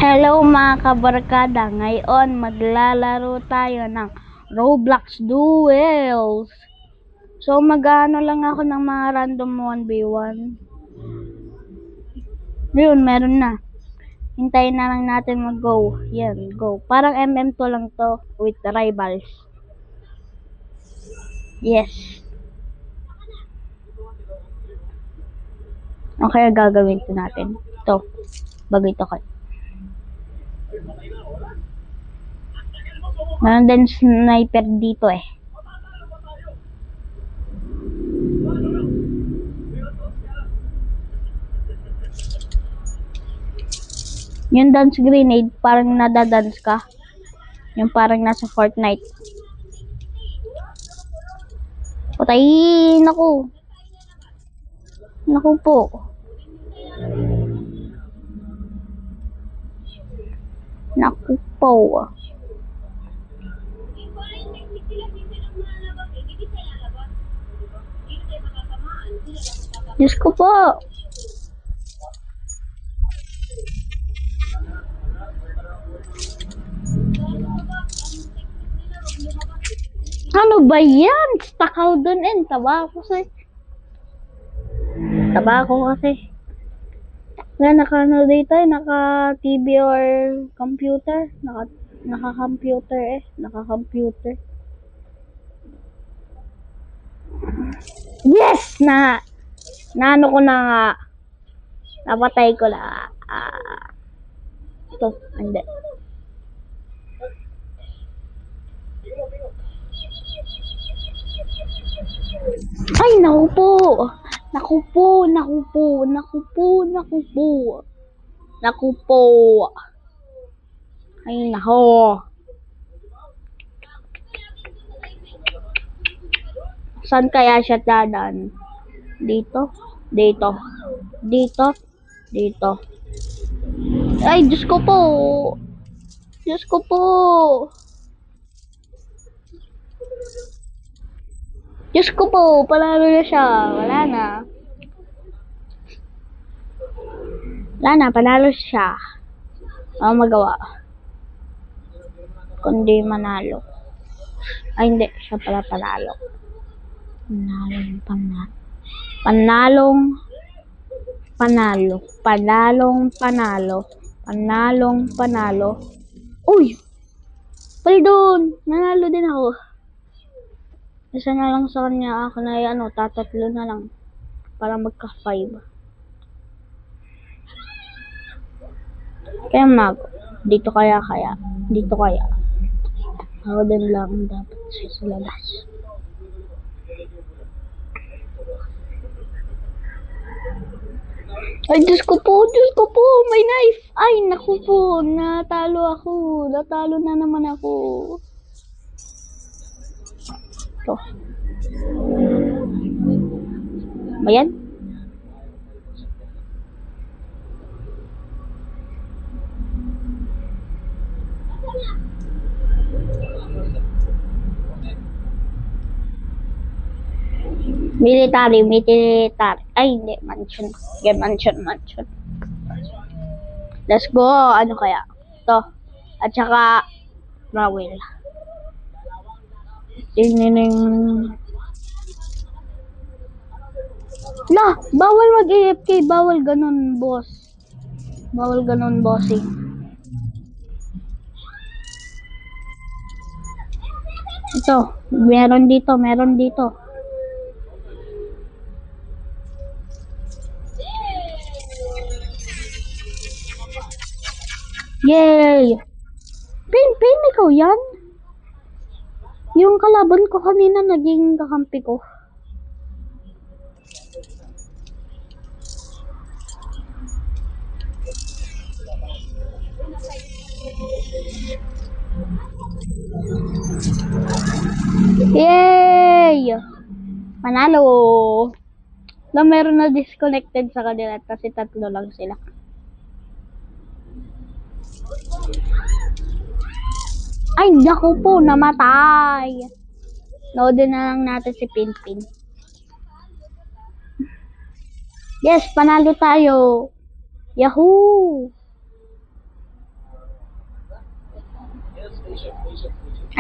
Hello mga kabarkada, ngayon maglalaro tayo ng Roblox Duels. So mag-ano lang ako ng mga random 1v1. Yun, meron na. Hintayin na lang natin mag-go. Yan, go. Parang MM2 lang to with rivals. Yes. Okay, gagawin ito natin. Ito, bago ito kayo. Meron din sniper dito eh. Yung dance grenade, parang nadadance ka. Yung parang nasa Fortnite. Patayin ako. Naku po. Naku po. Diyos ko po. Ano ba yan? Takaw dun eh. Taba ako kasi. Kaya naka-ano dito eh. Naka-TV or computer. Naka-computer eh. Naka-computer. Yes! Naano ko na nga. Napatay ko na. Ito. Hindi. Ay, naku po. Naku po. Ay, nako. Saan kaya siya dadan? Dito. Ay, Diyos ko po. Panalo na siya. Wala na, panalo siya. Ano magawa? Kundi manalo. Ay, hindi. Siya pala panalo. Panalo. Uy! Paldon! Nanalo din ako. Isa na lang sa kanya. Ako na tatatlo na lang. Para magka-5. Kaya dito kaya. Ako din lang dapat sa labas. Ay, Diyos ko po, may knife. Ay, naku po, natalo na naman ako. Ito. Bayan? Military. Ay, hindi. Mansion. Let's go. Ano kaya? Ito. At saka, Rawil. Bawal mag-AFK. Bawal ganun, boss. Bossing. Ito. Meron dito. Yay! Pin, ikaw yan? Yung kalaban ko kanina naging kakampi ko. Yay! Panalo! Meron na disconnected sa kanila kasi 3 lang sila. Ay, naku po, namatay. Loadin na lang natin si Pinpin. Yes, panalo tayo. Yahoo!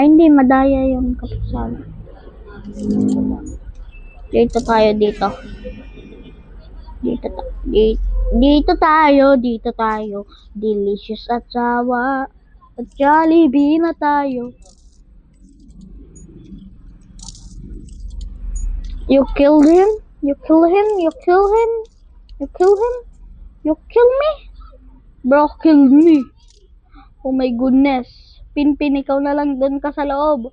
Ay, hindi. Madaya yung kapusan. Dito tayo, dito. Dito tayo. Delicious at sawa. At Jollibee na tayo. You killed him? You kill him? You kill him? You kill him? You kill me? Bro, kill me. Oh my goodness. Pinpin, ikaw na lang doon ka sa loob.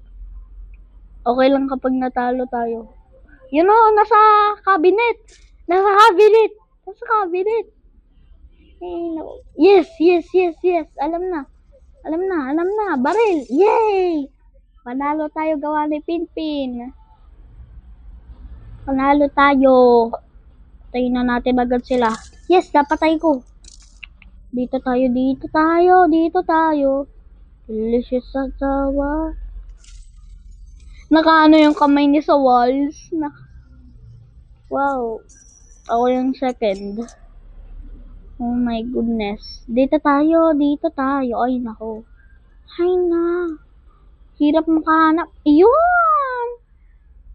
Okay lang kapag natalo tayo. You know, nasa cabinet. Nasa cabinet. Nasa cabinet. Eh, no. Yes. Alam na. Baril. Yay! Panalo tayo gawa ni Pinpin. Panalo tayo. Patayin na natin agad sila. Yes, napatay ko. Dito tayo. Delicious at sawa. Nakaano yung kamay ni sa walls. Wow. Ako yung second. Oh my goodness. Dito tayo. Ay, nako. Hay na. Hirap makahanap. Ayun!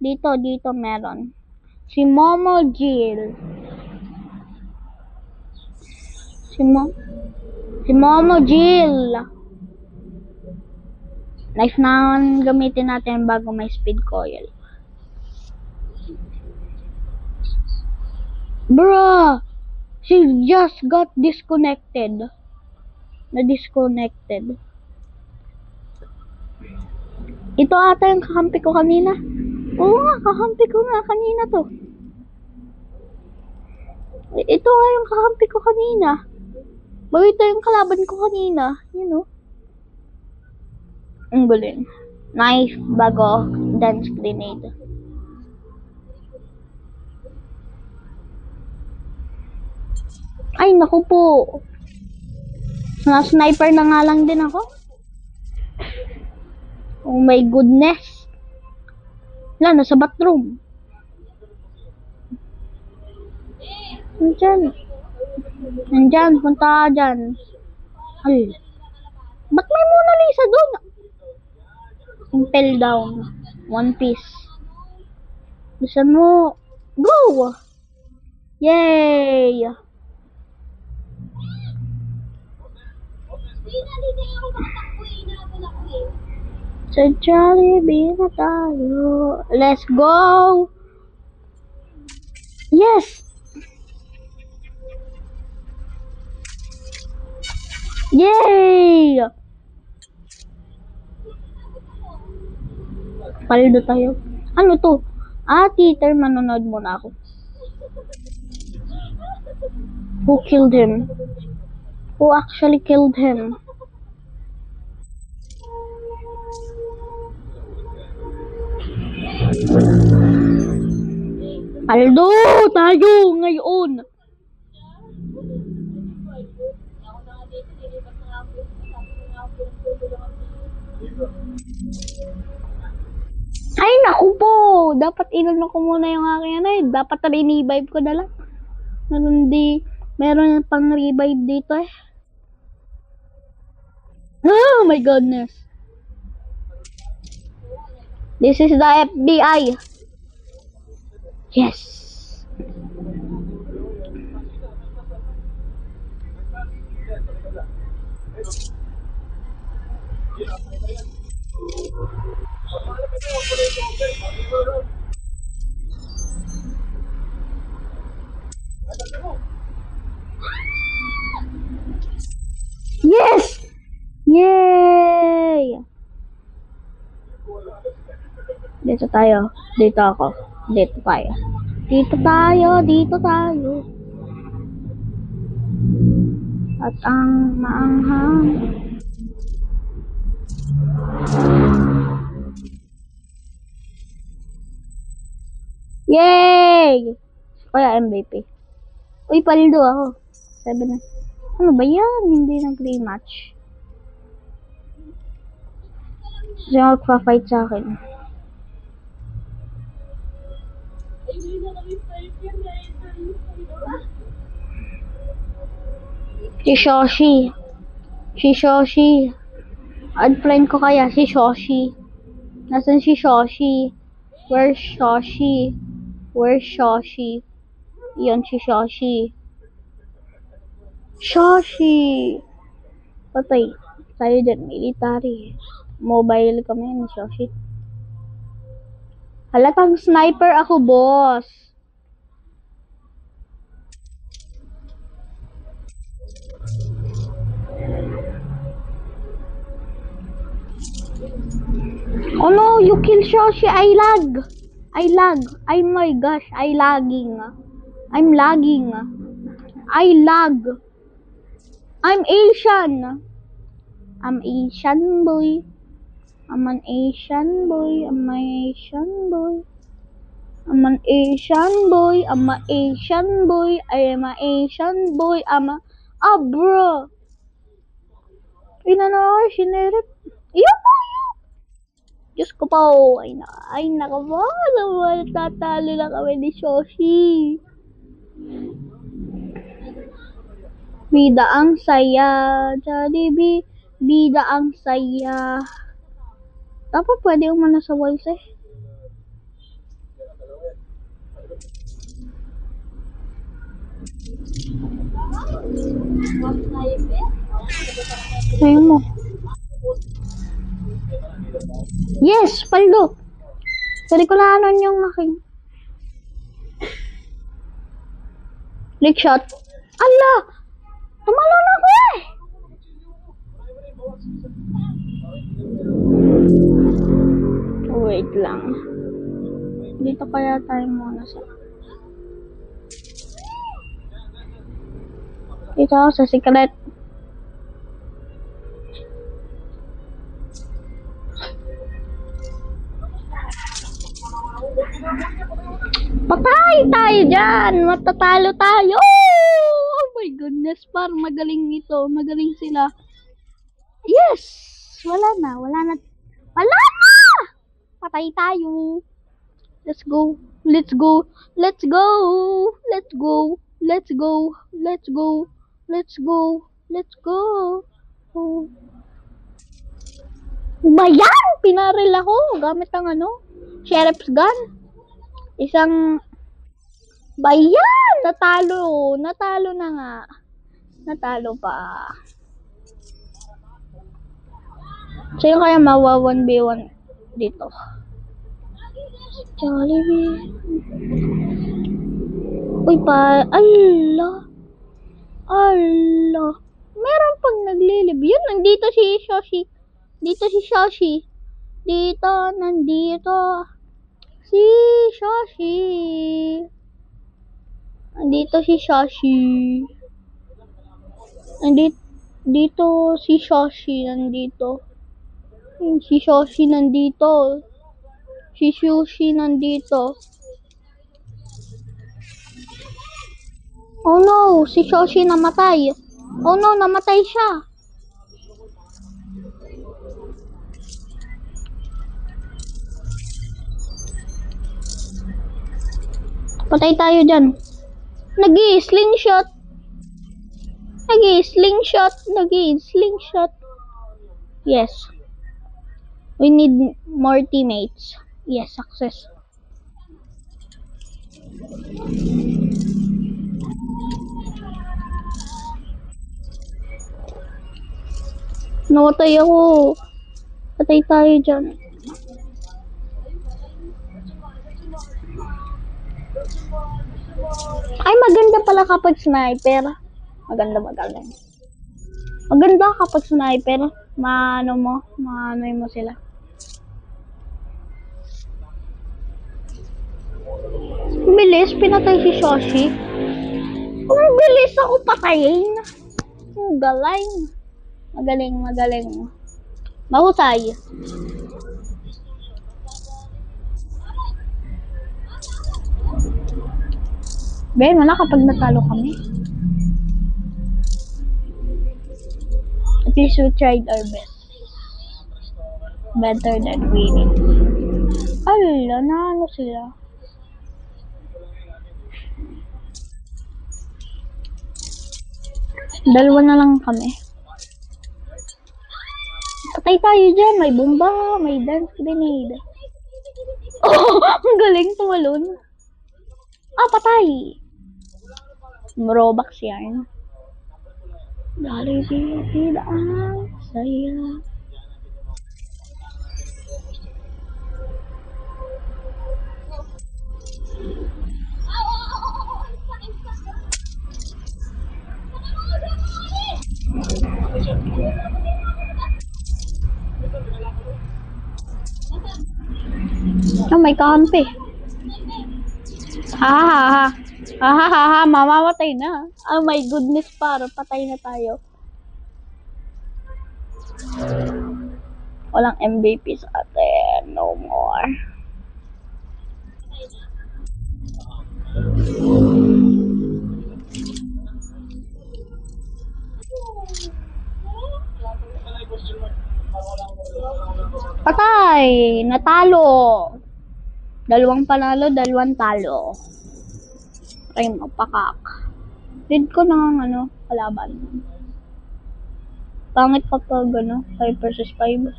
Dito meron. Si Momo Jill. Si Momo Jill. Knife na gamitin natin bago may speed coil. Bruh! She just got disconnected. Na-disconnected. Ito ata yung kakampi ko kanina. Oo nga, kakampi ko nga kanina to. Ito nga yung kakampi ko kanina. Ito yung kalaban ko kanina. You know. Ang galing. Knife bago dance grenade. Ay, naku po. Sniper na nga lang din ako. Oh my goodness. Wala, nasa bathroom. Nandyan, punta dyan. Ay. Ba't may Mona Lisa doon? Impel down. One Piece. Bisan mo. Go! Yay! Sa Jollibee na tayo. Let's go! Yes! Yay! Paldo tayo. Ano to? Teacher, manonood muna ako. Who killed him? Who actually killed him? Paldo tayo ngayon. Ay, naku po. Dapat inano ko muna yung aking ano eh. Dapat re-revive ko na lang. Meron pang revive dito eh. Oh my goodness. This is the FBI. Yes. Yes! Yay! Dito tayo. Dito ako. Dito tayo. At ang maanghang. Yay! Kaya MVP. Uy, paldo ako. 7 na. Ano ba yan? Hindi nag-rematch. Siya magpa-fight sa akin. Si Shoshi. Add friend ko kaya si Shoshi. Nasaan si Shoshi? Where's Shoshi? Where's Shoshi? Yan si Shoshi. Shoshi! Patay. Tayo dyan, military. Mobile kami ni Shoshi. Halatang sniper ako, boss. Oh no, you kill Shoshi. I lag. Oh my gosh, I'm lagging. I lag. I'm Asian. I'm Asian boy. I'm an Asian boy. I'm an Asian boy. I'm an Asian boy. I'm an Asian boy. I am an Asian boy. Bro. Pinano, sinerip. Iyo po, iyo. Diyos ko po. Ay nako po. Tatalo na kami ni Shoshi. Bida ang saya. Jollibee. Bida ang saya. Dapat pwede umano sa walls eh. Sayo mo. Yes, paldo. Pwede ko na anon yung aking lick shot. Ala! Tumalon ako eh! Wait lang. Dito kaya tayo muna sa... Dito ako sa secret. Patay tayo dyan! Matatalo tayo! Oh my goodness, parang magaling ito. Magaling sila. Yes! Wala na. Patay tayo. Let's go. Oh. Bayan! Pinaril ako gamit ang sheriff's gun. Isang bayan! Natalo na nga. Natalo pa. Sino kaya mawa 1v1 dito? Jollibee. Uy pa, Allah. Meron pang naglilib. Yun, nandito si Shoshi. Nandito si Shoshi. Si Sushi nandito. Oh no, si Shoshi namatay. Oh no, namatay siya. Patay tayo dyan. Nag-i-slingshot. Yes. We need more teammates. Yes, success. Namatay ako. Patay tayo dyan. Ay, maganda pala kapag sniper. Maganda kapag sniper. Maano mo sila. Bilis, pinatay si Shoshi. Ang bilis ako patayin. Ang galing. Magaling. Mahusay. Ben, wala kapag natalo kami. At least we tried our best. Better than winning. Ala, naano sila. Dalawa na lang kami. Patay tayo dyan. May bomba. May dance grenade. Oh, ang galing tumalon. Ah, patay. Robux yan. Dali di ang saya. Oh, may kampi. Ha ha ha. Ha ha ha ha. Mamamatay na. Oh my goodness, para patay na tayo. Walang MVP sa atin. No more. Patay! Natalo! Dalawang panalo, dalawang talo. Try mo, pakak. Read ko na ang kalaban. Pangit kapag 5 versus 5.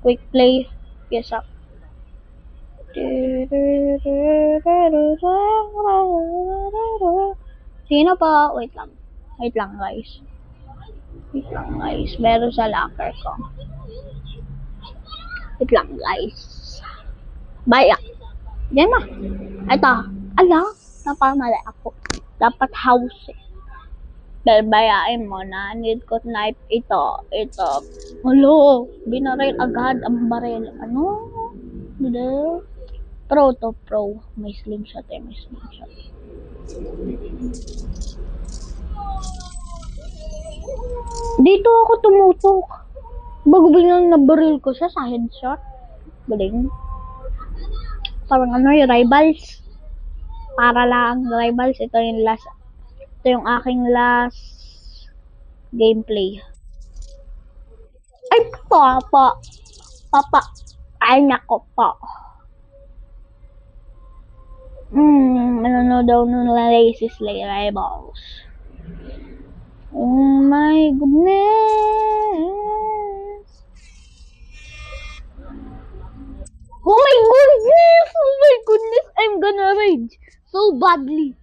Quick play. Yes, up. Sino pa? Wait lang. Wait lang, guys. Wait lang, guys. Meron sa locker ko. Wait lang, guys. Bayak. Yan na. Ito. Ala, napamali ako. Dapat house eh. Bayain mo na. Need ko knife. Ito. Hello. Binaril agad ang baril. Ano? Hindi. Pro to pro. May slingshot eh. May slingshot. Dito ako tumutok. Bago biglang nabaril ko siya sa headshot. Galing. Parang yung rivals. Para lang rivals. Ito yung last. Ito yung aking last gameplay. Ay, papa. Ay, nako po. Ano daw nung lazy slay rivals. Oh my goodness. Oh my goodness. Oh my goodness. I'm gonna rage so badly.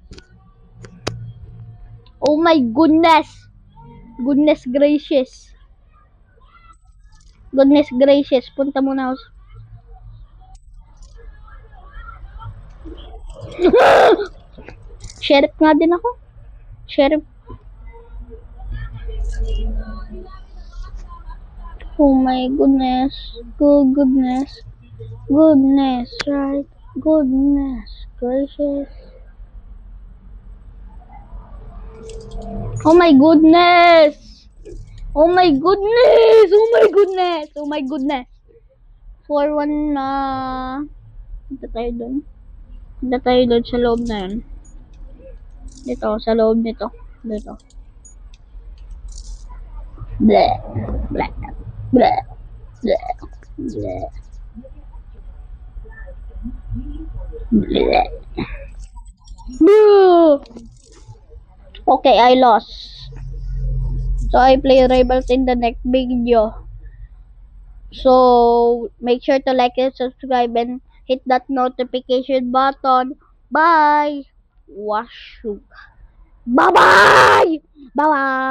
Oh my goodness. Goodness gracious. Goodness gracious. Punta muna ako. Sheriff nga din ako. Sheriff. Oh my goodness. Goodness. Goodness, right? Goodness gracious. Oh my goodness! Oh my goodness! Oh my goodness! Oh my goodness! 4-1 na. Punta tayo doon. Punta tayo doon sa loob na yun. Dito, sa loob nito. Dito. Bleh. Bleh. Bleh. Bleh. Bleh. Bleh. Bleh. Okay, I lost. So I play rivals in the next video. So make sure to like and subscribe and hit that notification button. Bye. Wash. Bye bye. Bye bye.